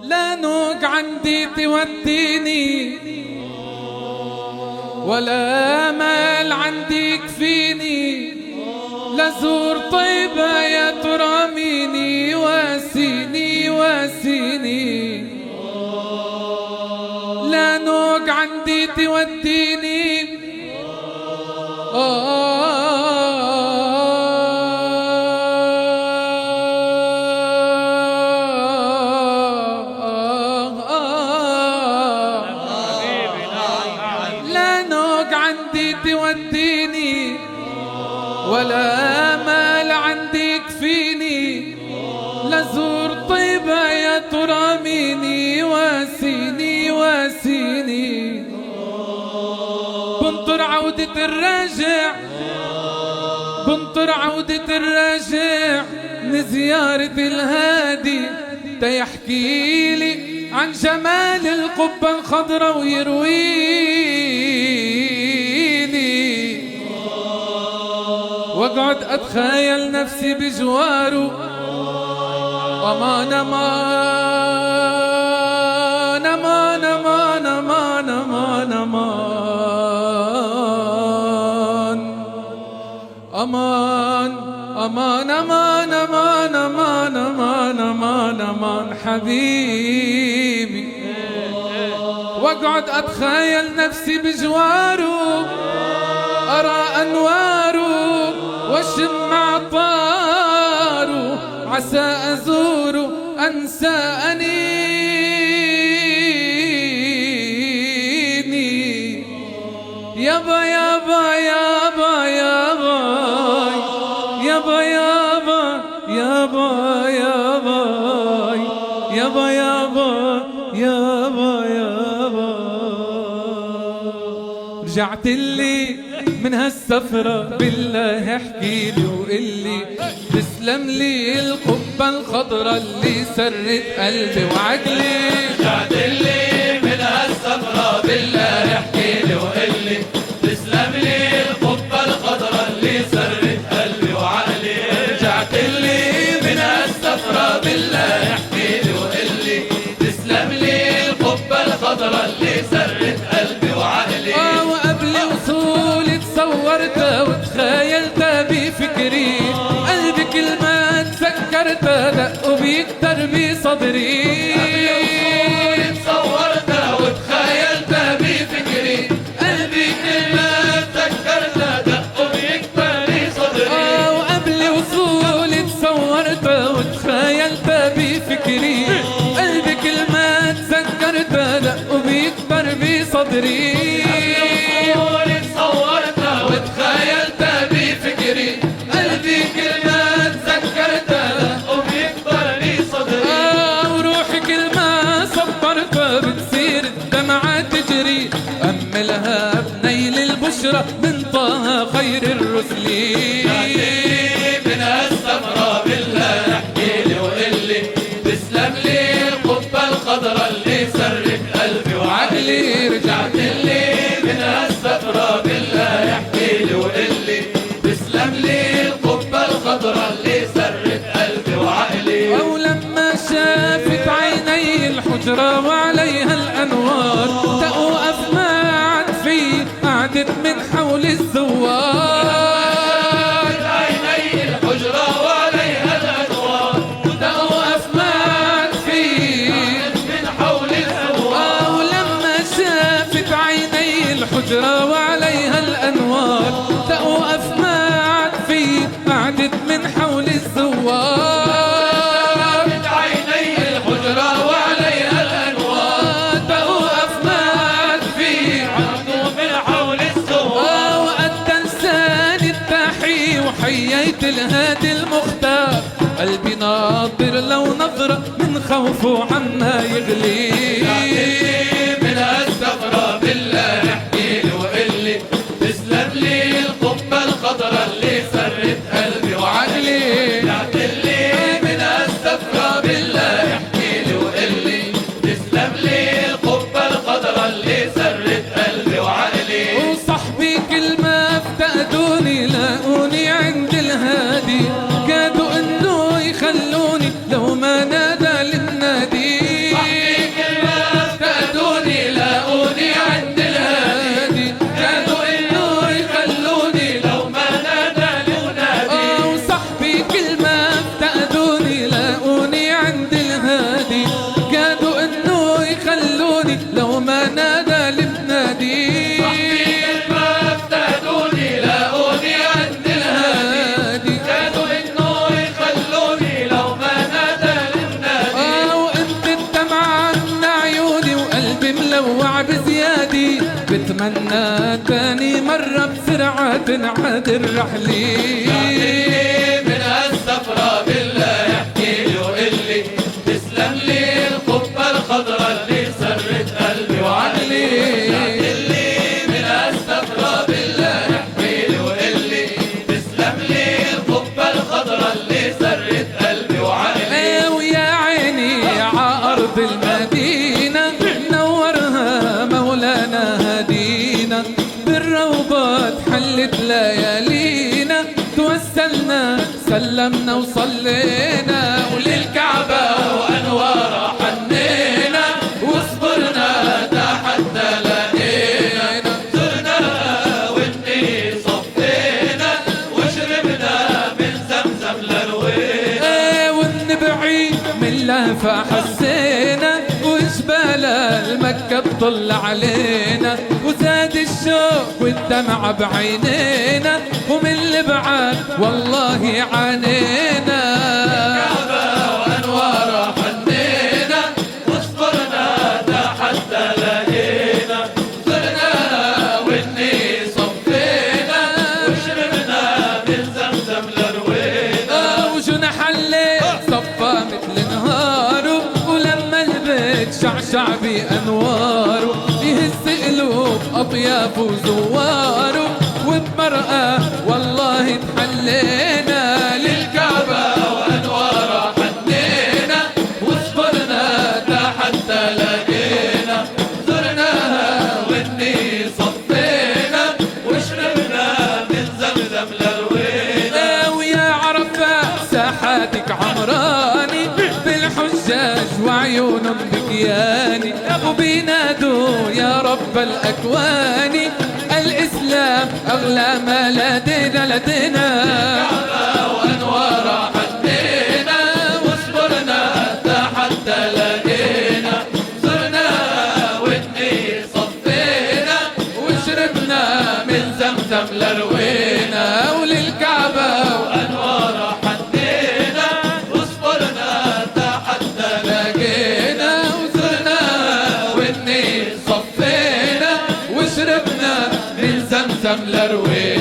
لا نوق عندي توديني ولا مال عندي يكفيني، لزور طيبة يا ترى ميني واسيني واسيني. لا نوق عندي توديني لا نوق عندي توديني ولا مال عندي يكفيني، لزور طيبة يا ترى ميني واسيني واسيني. بنطر عودة الراجع بنطر عودة الراجع لزيارة الهادي، تيحكي لي عن جمال القبة الخضراء ويرويني، واقعد اتخيل نفسي بجواره. امان امان امان امان امان امان امان امان امان امان امان امان امان امان حبيبي. واقعد اتخيل نفسي بجواره، ارى انواره واشم عطاره، عسى ازوره انسى انيني. يابا يابا يابا يابا يابا يابا يابا يابا يابا يابا يابا يابا. رجعت لي من هالسفرة بالله احكي لي وقلي، تسلم لي القبة الخضراء اللي سرت قلبي وعقلي. رجعت لي من هالسفرة بالله احكي لي وقلي، تسلم لي القبة الخضراء اللي سرت قلبي وعقلي. رجعت لي من هالسفرة بالله احكي لي وقلي، تسلم لي القبة الخضراء اللي سرت قلبي وعقلي. وقبل وصولي تصورتها وتخيلتها بفكري، قلبي كل ما تذكرتها دق وبيكتر بصدري. قبل وصولي تصورتها وتخيلتها بفكري، قلبي كل ما تذكرتها دق وبيكتر بصدري. وقبل وصولي تصورتها وتخيلتها بفكري، قلبي كل ما تذكرتها دق وبيكتر بصدري. قبل وصولي تصورتها وتخيلتها بفكري، قلبي كل ما تذكرتها دق وبيكتر بصدري. وروحي كل ما صبرتها بتصير الدمعة تجري، أملها بنيل البشرى من طه خير الرسل. من هالسفرة بالله احكي لي وقلي، تسلم لي القبة الخضراء اللي سرت قلبي وعقلي. رجعت لي من هالسفرة بالله احكي لي وقلي، تسلم لي القبة الخضراء اللي سرت قلبي وعقلي. ولما شافت عيني الحجرة وعليها الأنوار، توقف ما عاد في قعدت من حول الزوار. عيني الحجرة وعليها الأنوار، توقف ما عاد في من حول الزوار. ولما شافت عيني الحجرة وعليها الأنوار، توقف ما عاد في قعدت من حول الزوار. عيني الحجرة وعليها الأنوار، توقف ما عاد في من حول الزوار. وأدى لساني التحية وحييت الهادي المختار، قلبي ناطر لو نظرة من خوفه عما يغلي. من هالسفرة بالله احكي لي وقلي، تسلم لي القبة الخضراء اللي سرت قلبي وعقلي. رجعت لي من هالسفرة بالله احكي لي وقلي، تسلم لي القبة الخضراء اللي سرت قلبي وعقلي. وصحبي كل ما افتقدوني لاقوني عند الهادي، كادوا انه يخلوني لو ما نادى للنادي. نتمنى تاني مرة بسرعة تنعاد الرحلة. من هالسفرة بالله احكي لي وقل لي تسلم لي القبة الخضرا اللي سرت قلبي وعقلي. من هالسفرة بالله احكي لي وقل لي تسلم لي القبة الخضرا اللي سرت قلبي وعقلي. ويا عيني ع أرض المدينة نورها مولانا هدينا، بالروضات حلت ليالينا، توسلنا سلمنا وصلينا، وللكعبة وأنوارها حنينا، وصبرنا تا حتى لقينا، زرنا والنيل صفينا، وشربنا من زمزم لروينا. والنبعي من لهفة حسينا، وجبال المكة تطل علينا، وزاد الشوق والدمع بعينينا، ومن البعاد والله عانينا. الكعبة وأنوارها حنينا، وصبرنا تا حتى لقينا، زرنا والنيل صفينا، وشربنا من زمزم لروينا. وجنح الليل صفى مثل نهاره، ولما البيت شعشع بأنواره، يهز قلوب أطياف وزواره، وبمرأة والله تحلينا. للكعبة وأنوارها حنينا، وصبرنا تا حتى لقينا، زرناها والنيل صفينا، وشربنا من زمزم لروينا. ويا عرفة ساحاتك عمراني، بالحجاج وعيونهم بكياني، وبينادوا يا رب الأكوان، الإسلام أغلى ما لدينا لدينا. الكعبة وأنوارها حنينا، وصبرنا تا حتى لقينا، زرناها والنيل صفينا، وشربنا من زمزم لروينا. وللكعبة وأنوارها حنينا، وصبرنا تا حتى لقينا، وزرناها والنيل صفينا، وشربنا من زمزم لروينا.